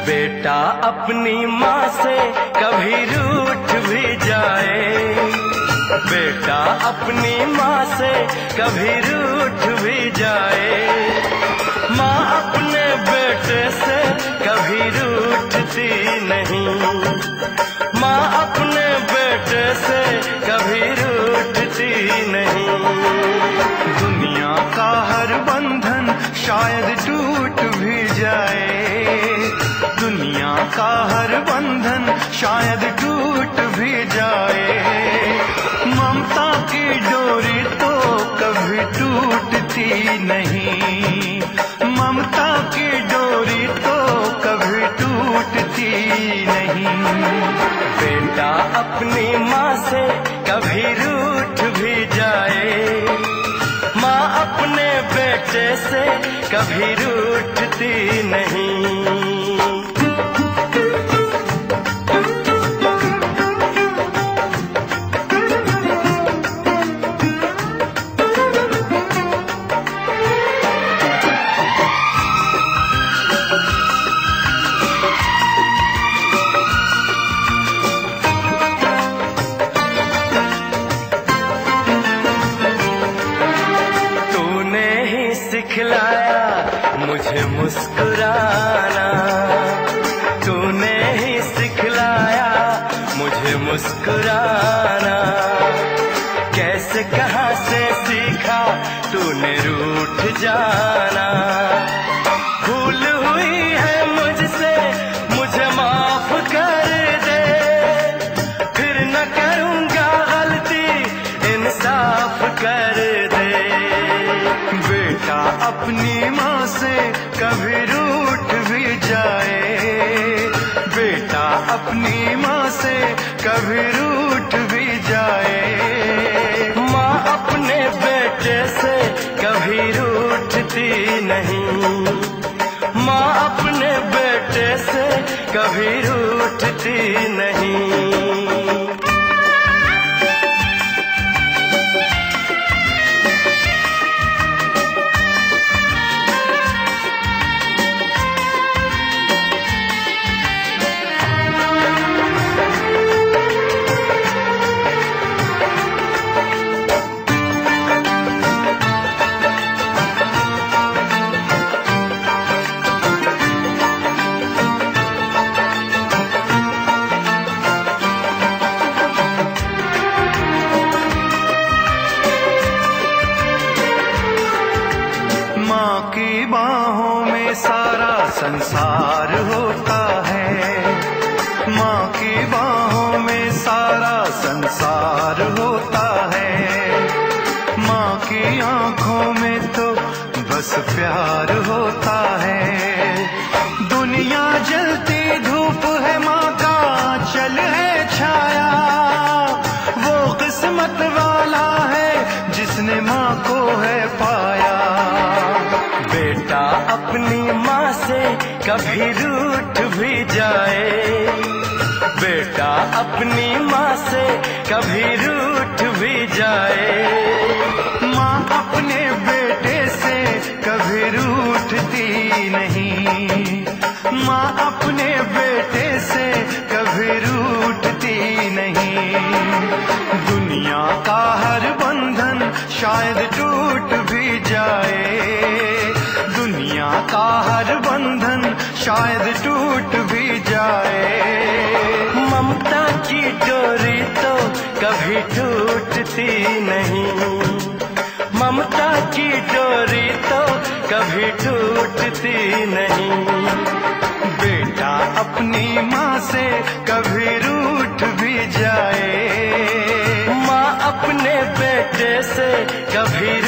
बेटा अपनी माँ से कभी रूठ भी जाए, बेटा अपनी माँ से कभी रूठ भी जाए, माँ अपने बेटे से कभी रूठती नहीं, माँ अपने बेटे से कभी रूठती नहीं। दुनिया का हर बंधन शायद टूट भी जाए, दुनिया का हर बंधन शायद टूट भी जाए, ममता की डोरी तो कभी टूटती नहीं, ममता की डोरी तो कभी टूटती नहीं। बेटा अपनी माँ से कभी रूठ भी जाए, माँ अपने बेटे से कभी रूठती नहीं। सिखलाया मुझे मुस्कुराना, तूने ही सिखलाया मुझे मुस्कुराना, कैसे कहाँ से सीखा तूने रूठ जाना। भूल हुई है मुझसे मुझे माफ कर दे, फिर न करूँगा गलती इंसाफ कर दे। बेटा अपनी माँ से कभी रूठ भी जाए, बेटा अपनी माँ से कभी रूठ भी जाए, माँ अपने बेटे से कभी रूठती नहीं, माँ अपने बेटे से कभी रूठती नहीं। माँ की बाहों में सारा संसार होता है, माँ की बाहों में सारा संसार होता है, माँ की आँखों में तो बस प्यार होता है। दुनिया जलती धूप है, माँ का चल है छाया, वो किस्मत वाला है जिसने माँ को है पाया। बेटा अपनी माँ से कभी रूठ भी जाए, बेटा अपनी माँ से कभी रूठ भी जाए, माँ अपने बेटे से कभी रूठती नहीं, माँ अपने बेटे से कभी रूठती नहीं। दुनिया का हर बंधन शायद टूट भी जाए, दुनिया का हर बंधन शायद टूट भी जाए, ममता की डोरी तो कभी टूटती नहीं, ममता की डोरी तो कभी टूटती नहीं। बेटा अपनी माँ से कभी रूठ भी जाए, माँ अपने बेटे से कभी